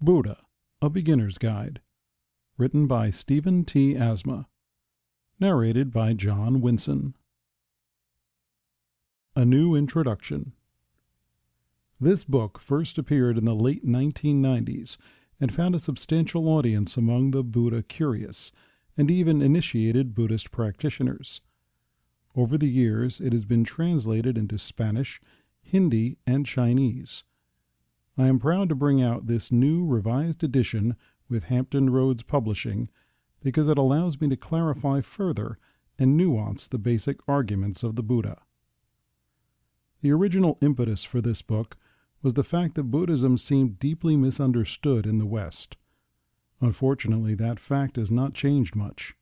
Buddha, A Beginner's Guide, written by Stephen T. Asma, narrated by John Winson. A New Introduction. This book first appeared in the late 1990s and found a substantial audience among the Buddha curious and even initiated Buddhist practitioners. Over the years, it has been translated into Spanish, Hindi, and Chinese. I am proud to bring out this new revised edition with Hampton Roads Publishing because it allows me to clarify further and nuance the basic arguments of the Buddha. The original impetus for this book was the fact that Buddhism seemed deeply misunderstood in the West. Unfortunately, that fact has not changed much.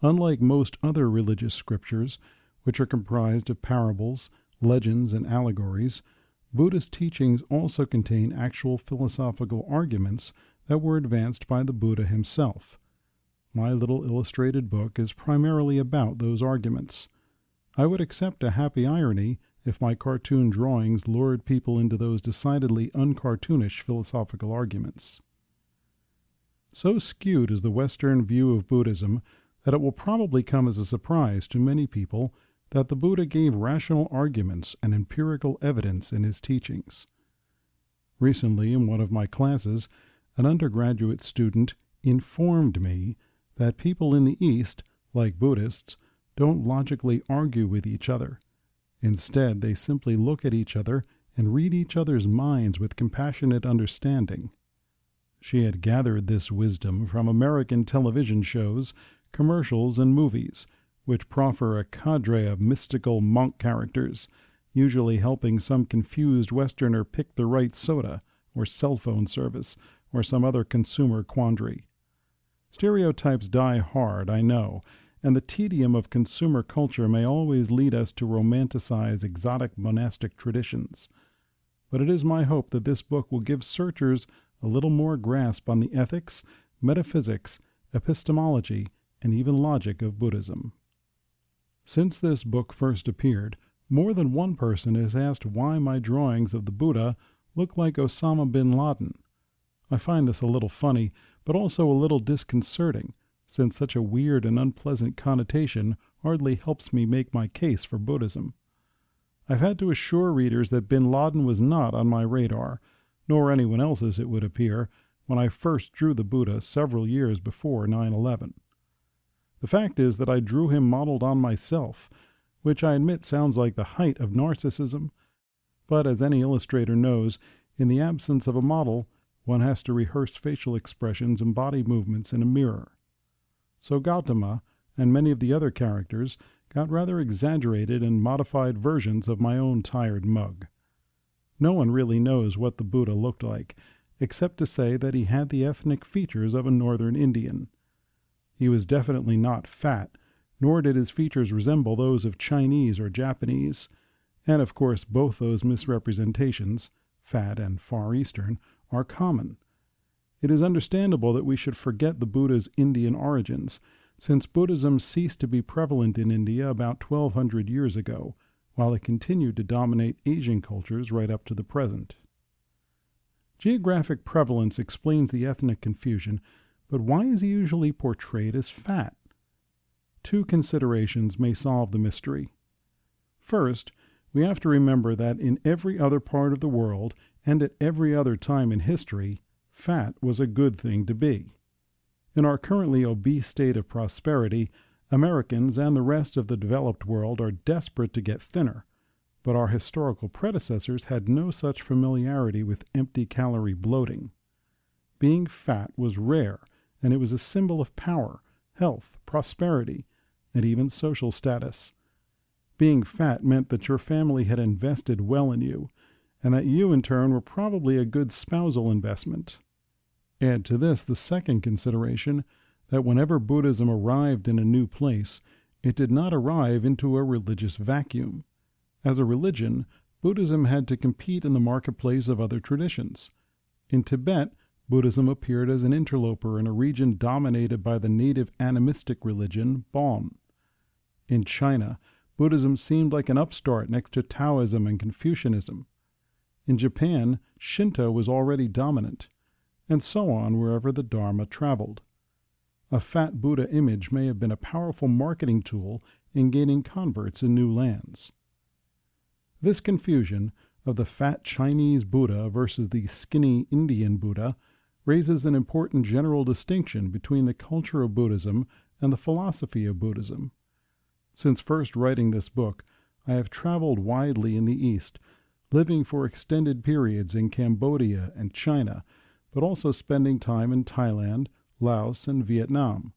Unlike most other religious scriptures, which are comprised of parables, legends, and allegories, Buddhist teachings also contain actual philosophical arguments that were advanced by the Buddha himself. My little illustrated book is primarily about those arguments. I would accept a happy irony if my cartoon drawings lured people into those decidedly uncartoonish philosophical arguments. So skewed is the Western view of Buddhism that it will probably come as a surprise to many people that the Buddha gave rational arguments and empirical evidence in his teachings. Recently, in one of my classes, an undergraduate student informed me that people in the East, like Buddhists, don't logically argue with each other. Instead, they simply look at each other and read each other's minds with compassionate understanding. She had gathered this wisdom from American television shows, commercials, and movies, which proffer a cadre of mystical monk characters, usually helping some confused Westerner pick the right soda, or cell phone service, or some other consumer quandary. Stereotypes die hard, I know, and the tedium of consumer culture may always lead us to romanticize exotic monastic traditions. But it is my hope that this book will give searchers a little more grasp on the ethics, metaphysics, epistemology, and even logic of Buddhism. Since this book first appeared, more than one person has asked why my drawings of the Buddha look like Osama bin Laden. I find this a little funny, but also a little disconcerting, since such a weird and unpleasant connotation hardly helps me make my case for Buddhism. I've had to assure readers that bin Laden was not on my radar, nor anyone else's it would appear, when I first drew the Buddha several years before 9/11. The fact is that I drew him modeled on myself, which I admit sounds like the height of narcissism, but as any illustrator knows, in the absence of a model, one has to rehearse facial expressions and body movements in a mirror. So Gautama, and many of the other characters, got rather exaggerated and modified versions of my own tired mug. No one really knows what the Buddha looked like, except to say that he had the ethnic features of a northern Indian. He was definitely not fat, nor did his features resemble those of Chinese or Japanese, and of course both those misrepresentations, fat and Far Eastern, are common. It is understandable that we should forget the Buddha's Indian origins, since Buddhism ceased to be prevalent in India about 1200 years ago, while it continued to dominate Asian cultures right up to the present. Geographic prevalence explains the ethnic confusion, but why is he usually portrayed as fat? Two considerations may solve the mystery. First, we have to remember that in every other part of the world, and at every other time in history, fat was a good thing to be. In our currently obese state of prosperity, Americans and the rest of the developed world are desperate to get thinner, but our historical predecessors had no such familiarity with empty-calorie bloating. Being fat was rare, and it was a symbol of power, health, prosperity, and even social status. Being fat meant that your family had invested well in you, and that you in turn were probably a good spousal investment. Add to this the second consideration, that whenever Buddhism arrived in a new place, it did not arrive into a religious vacuum. As a religion, Buddhism had to compete in the marketplace of other traditions. In Tibet, Buddhism appeared as an interloper in a region dominated by the native animistic religion, Bon. In China, Buddhism seemed like an upstart next to Taoism and Confucianism. In Japan, Shinto was already dominant. and so on wherever the Dharma traveled. A fat Buddha image may have been a powerful marketing tool in gaining converts in new lands. This confusion of the fat Chinese Buddha versus the skinny Indian Buddha raises an important general distinction between the culture of Buddhism and the philosophy of Buddhism. Since first writing this book, I have traveled widely in the East, living for extended periods in Cambodia and China, but also spending time in Thailand, Laos, and Vietnam.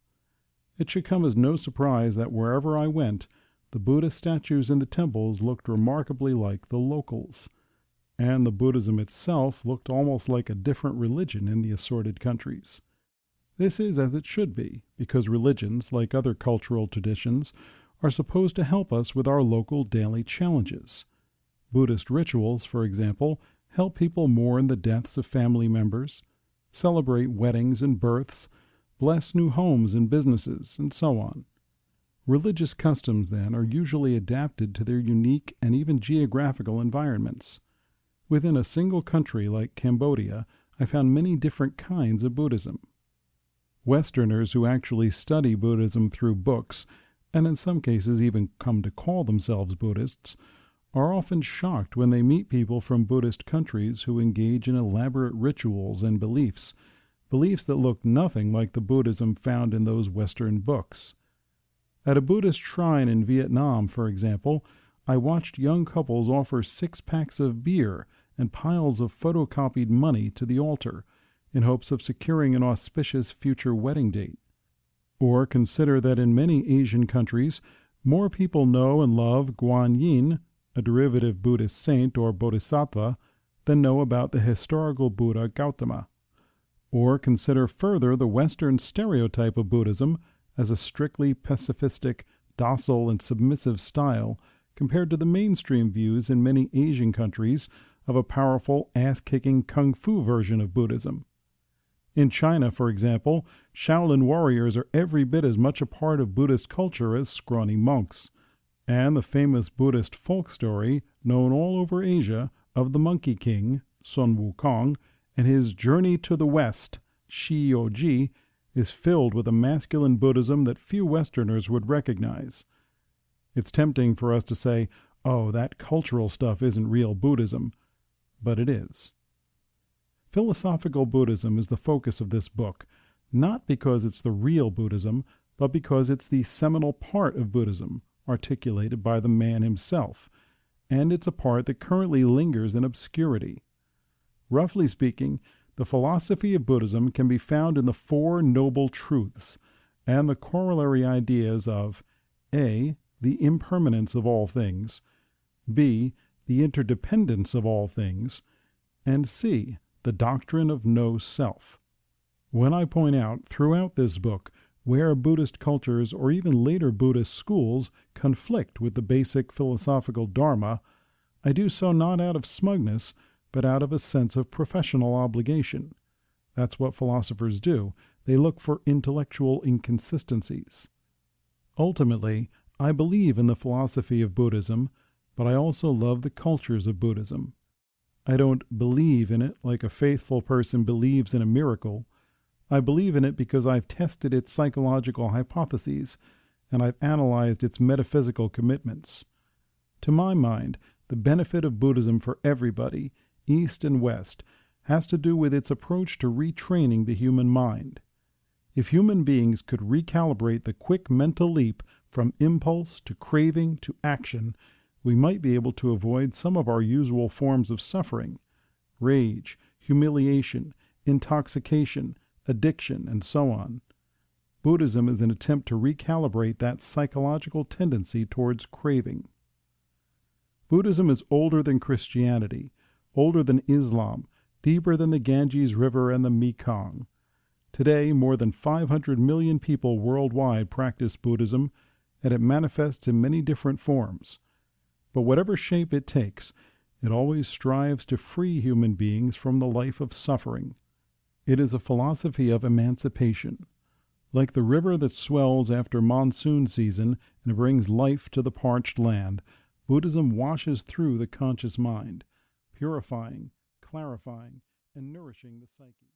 It should come as no surprise that wherever I went, the Buddha statues in the temples looked remarkably like the locals, and the Buddhism itself looked almost like a different religion in the assorted countries. This is as it should be, because religions, like other cultural traditions, are supposed to help us with our local daily challenges. Buddhist rituals, for example, help people mourn the deaths of family members, celebrate weddings and births, bless new homes and businesses, and so on. Religious customs, then, are usually adapted to their unique and even geographical environments. Within a single country like Cambodia, I found many different kinds of Buddhism. Westerners who actually study Buddhism through books, and in some cases even come to call themselves Buddhists, are often shocked when they meet people from Buddhist countries who engage in elaborate rituals and beliefs that look nothing like the Buddhism found in those Western books. At a Buddhist shrine in Vietnam, for example, I watched young couples offer 6 packs of beer and piles of photocopied money to the altar in hopes of securing an auspicious future wedding date. Or consider that in many Asian countries, more people know and love Guan Yin, a derivative Buddhist saint or bodhisattva, than know about the historical Buddha Gautama. Or consider further the Western stereotype of Buddhism as a strictly pacifistic, docile, and submissive style compared to the mainstream views in many Asian countries of a powerful, ass-kicking kung fu version of Buddhism. In China, for example, Shaolin warriors are every bit as much a part of Buddhist culture as scrawny monks, and the famous Buddhist folk story, known all over Asia, of the Monkey King, Sun Wukong, and his journey to the West, Shi Yoji, is filled with a masculine Buddhism that few Westerners would recognize. It's tempting for us to say, oh, that cultural stuff isn't real Buddhism, but it is. Philosophical Buddhism is the focus of this book, not because it's the real Buddhism, but because it's the seminal part of Buddhism, articulated by the man himself, and it's a part that currently lingers in obscurity. Roughly speaking, the philosophy of Buddhism can be found in the 4 noble truths, and the corollary ideas of A. the impermanence of all things, B. the interdependence of all things, and C. the doctrine of no self. When I point out throughout this book where Buddhist cultures or even later Buddhist schools conflict with the basic philosophical dharma, I do so not out of smugness, but out of a sense of professional obligation. That's what philosophers do. They look for intellectual inconsistencies. Ultimately, I believe in the philosophy of Buddhism, but I also love the cultures of Buddhism. I don't believe in it like a faithful person believes in a miracle. I believe in it because I've tested its psychological hypotheses, and I've analyzed its metaphysical commitments. To my mind, the benefit of Buddhism for everybody, East and West, has to do with its approach to retraining the human mind. If human beings could recalibrate the quick mental leap from impulse to craving to action, we might be able to avoid some of our usual forms of suffering: rage, humiliation, intoxication, addiction, and so on. Buddhism is an attempt to recalibrate that psychological tendency towards craving. Buddhism is older than Christianity, older than Islam, deeper than the Ganges River and the Mekong. Today, more than 500 million people worldwide practice Buddhism, and it manifests in many different forms. But whatever shape it takes, it always strives to free human beings from the life of suffering. It is a philosophy of emancipation. Like the river that swells after monsoon season and brings life to the parched land, Buddhism washes through the conscious mind, purifying, clarifying, and nourishing the psyche.